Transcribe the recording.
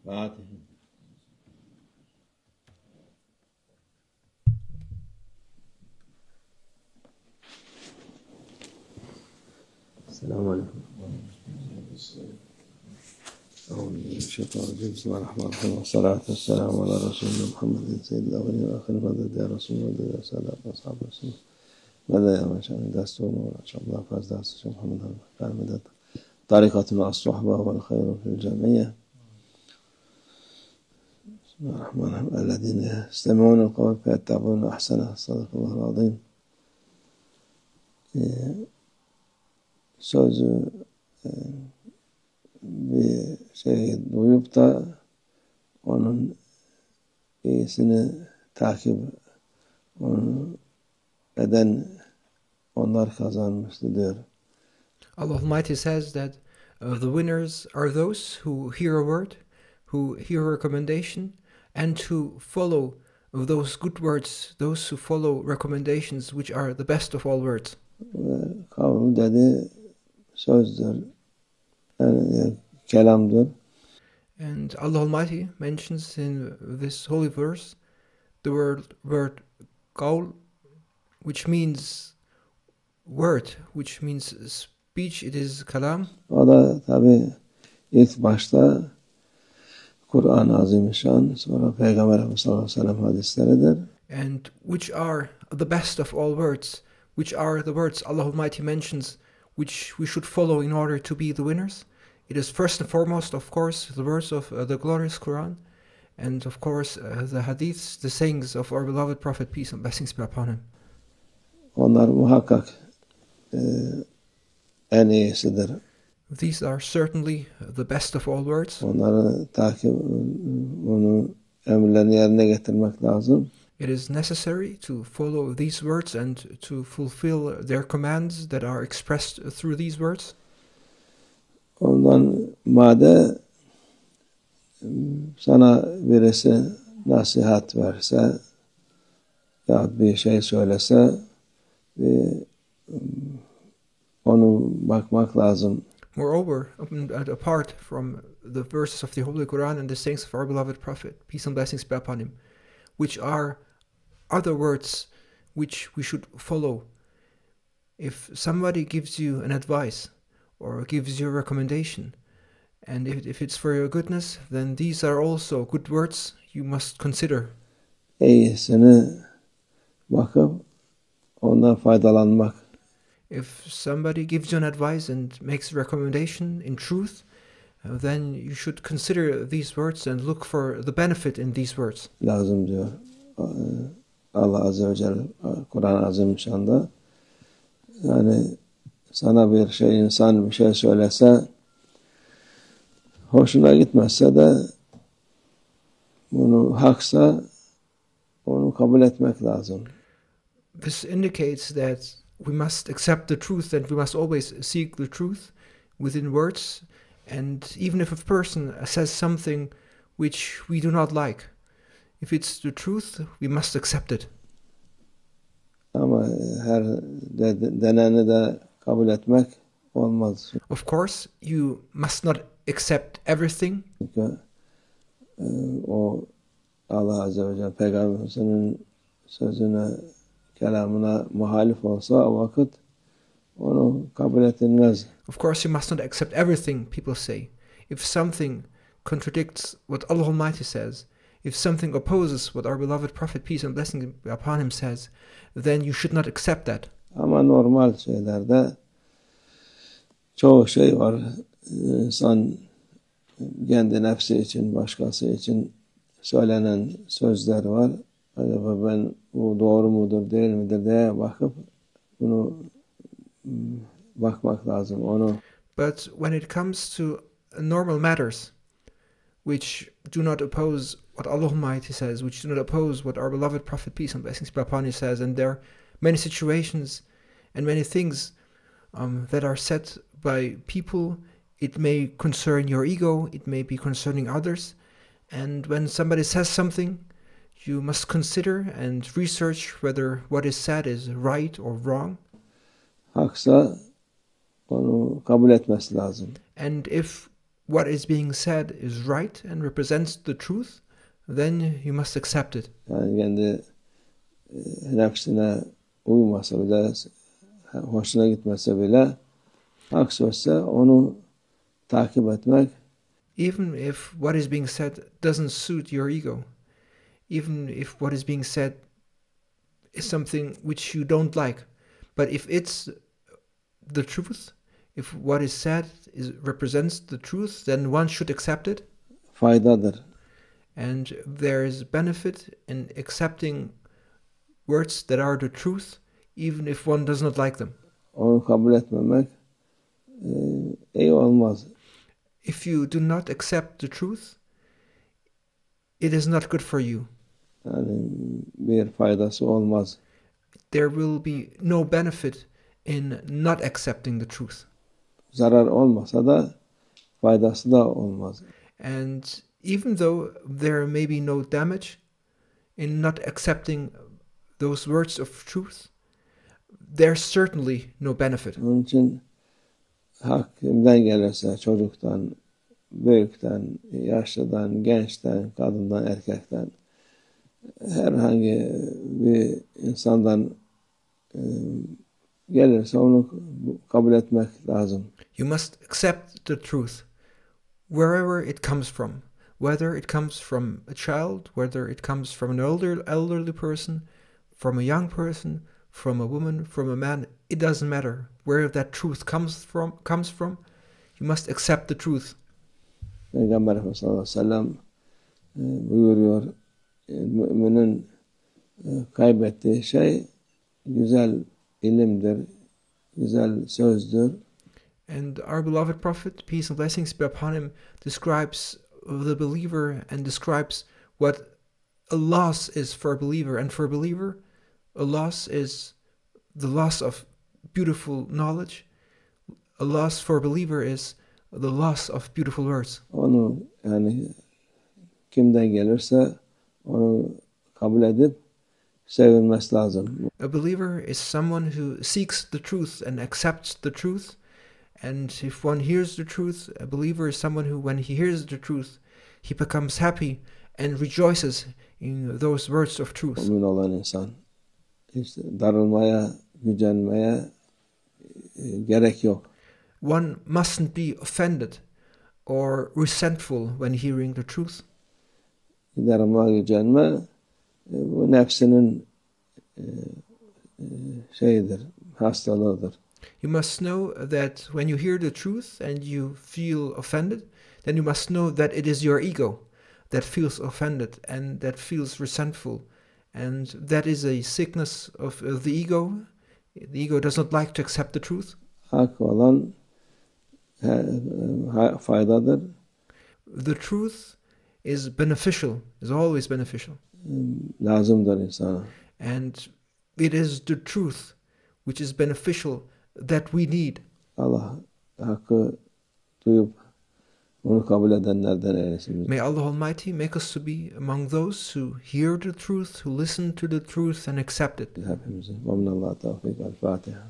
Fatiha. Selamun Aleyküm. Euzubillahimineşşeytanirracim. Bismillahirrahmanirrahim. Ve salatu vesselamu ala Resulina Muhammedin seyyidil evvelin ve ahirin. Ve ya Resulullah ve salatu ve sahabe Resulullah. Ve de yavaşan desturu ve Allah fazla asıca Muhammed'in vermedet. Tarikatuna as-suhba vel hayru fil cemiyye. Bismillahirrahmanirrahim. Ellezine istemi'unel kavl feyettabi'une ahsene. Sadakallahu azim. Sözü bir şey duyup da onun iyisini takip onu eden onlar kazanmıştı diyor. Allah Almighty says that the winners are those who hear a word, who hear a recommendation, and who follow those good words, those who follow recommendations which are the best of all words. Ve kavl dedi sözdür, yani kelamdır. And Allah Almighty mentions in this holy verse the word qawl, which means word, which means speech. It is kalam. O da tabi ilk başta Kur'an-ı Azimüşşan, sonra Peygamber Efendimiz sallallahu aleyhi ve sellem hadisleridir. And which are the best of all words, which are the words Allah Almighty mentions, which we should follow in order to be the winners. It is first and foremost, of course, the words of the glorious Quran, and of course the hadiths, the sayings of our beloved Prophet, peace and blessings be upon him. Onlar muhakkak en iyisidir. These are certainly the best of all words. Onları takip, onun emirlerini yerine getirmek lazım. It is necessary to follow these words and to fulfill their commands that are expressed through these words. Ondan madde sana birisi nasihat verse ya bir şey söylese onu bakmak lazım. Moreover, apart from the verses of the Holy Quran and the sayings of our beloved Prophet, peace and blessings be upon him, which are other words which we should follow. If somebody gives you an advice or gives you a recommendation, and if it's for your goodness, then these are also good words you must consider. İyisini bakıp ondan faydalanmak. If somebody gives you an advice and makes a recommendation in truth, then you should consider these words and look for the benefit in these words. Lazım diyor. Allah Azze ve Celle Kur'an-ı Azimüşşan'da. Yani sana bir şey, insan bir şey söylese hoşuna gitmezse de bunu haksa onu kabul etmek lazım. This indicates that we must accept the truth and we must always seek the truth within words. And even if a person says something which we do not like, if it's the truth, we must accept it. Ama her deneni de kabul etmek olmaz. Of course, you must not accept everything. Çünkü o Allah Azze ve Celle Peygamber'in sözüne, kelamına muhalif olsa o vakit onu kabul edilmez. Of course, you must not accept everything people say. If something contradicts what Allah Almighty says, if something opposes what our beloved Prophet, peace and blessings be upon him, says, then you should not accept that. Ama normal şeylerde çoğu şey var. İnsan kendi nefsi için, başkası için söylenen sözler var. Acaba ben bu doğru mudur, değil midir diye bakıp bunu bakmak lazım. Onu. But when it comes to normal matters, which do not oppose what Allah Almighty says, which do not oppose what our beloved Prophet, peace and blessings be upon him, says, and there are many situations and many things that are said by people, it may concern your ego, it may be concerning others, and when somebody says something, you must consider and research whether what is said is right or wrong. Haksa onu kabul etmesi lazım. And if what is being said is right and represents the truth, then you must accept it. Yani kendi nefsine uymasa bile, hoşuna gitmese bile, hak sözse onu takip etmek, Even if what is being said doesn't suit your ego, even if what is being said is something which you don't like, but if it's the truth, if what is said represents the truth, then one should accept it. faydadır. And there is benefit in accepting words that are the truth, even if one does not like them. Onu kabul etmemek iyi olmaz. If you do not accept the truth, it is not good for you. Yani bir faydası olmaz. There will be no benefit in not accepting the truth. Zarar olmasa da faydası da olmaz. And even though there may be no damage in not accepting those words of truth, there's certainly no benefit. Onun için hak kimden gelirse, çocuktan, büyükten, yaşlıdan, gençten, kadından, erkekten, herhangi bir insandan gelirse onu kabul etmek lazım. You must accept the truth wherever it comes from, whether it comes from a child, whether it comes from an elderly person, from a young person, from a woman, from a man. It doesn't matter where that truth comes from. You must accept the truth. Peygamber Efendimiz sallallahu aleyhi ve sellem buyuruyor, müminin kaybettiği şey güzel ilimdir, güzel sözdür. And our beloved Prophet, peace and blessings be upon him, describes the believer and describes what a loss is for a believer. And for a believer, a loss is the loss of beautiful knowledge. A loss for a believer is the loss of beautiful words. Onu yani kimden gelirse onu kabul edip sevilmesi lazım. A believer is someone who seeks the truth and accepts the truth. And if one hears the truth, a believer is someone who, when he hears the truth, he becomes happy and rejoices in those words of truth. Mümin olan insan hiç darılmaya, gücenmeye gerek yok. One mustn't be offended or resentful when hearing the truth. Darılma, gücenme bu nefsinin şeyidir, hastalığıdır. You must know that when you hear the truth and you feel offended, then you must know that it is your ego that feels offended and that feels resentful. And that is a sickness of the ego. The ego does not like to accept the truth. Hak olan faydadır. The truth is beneficial, is always beneficial. Lazımdır insana. And it is the truth which is beneficial that we need. Allah hakkı duyup onu kabul edenlerden eylesin. May Allah Almighty make us to be among those who hear the truth, who listen to the truth and accept it. Hepimizi. Ve minallah tevfik. El Fatiha.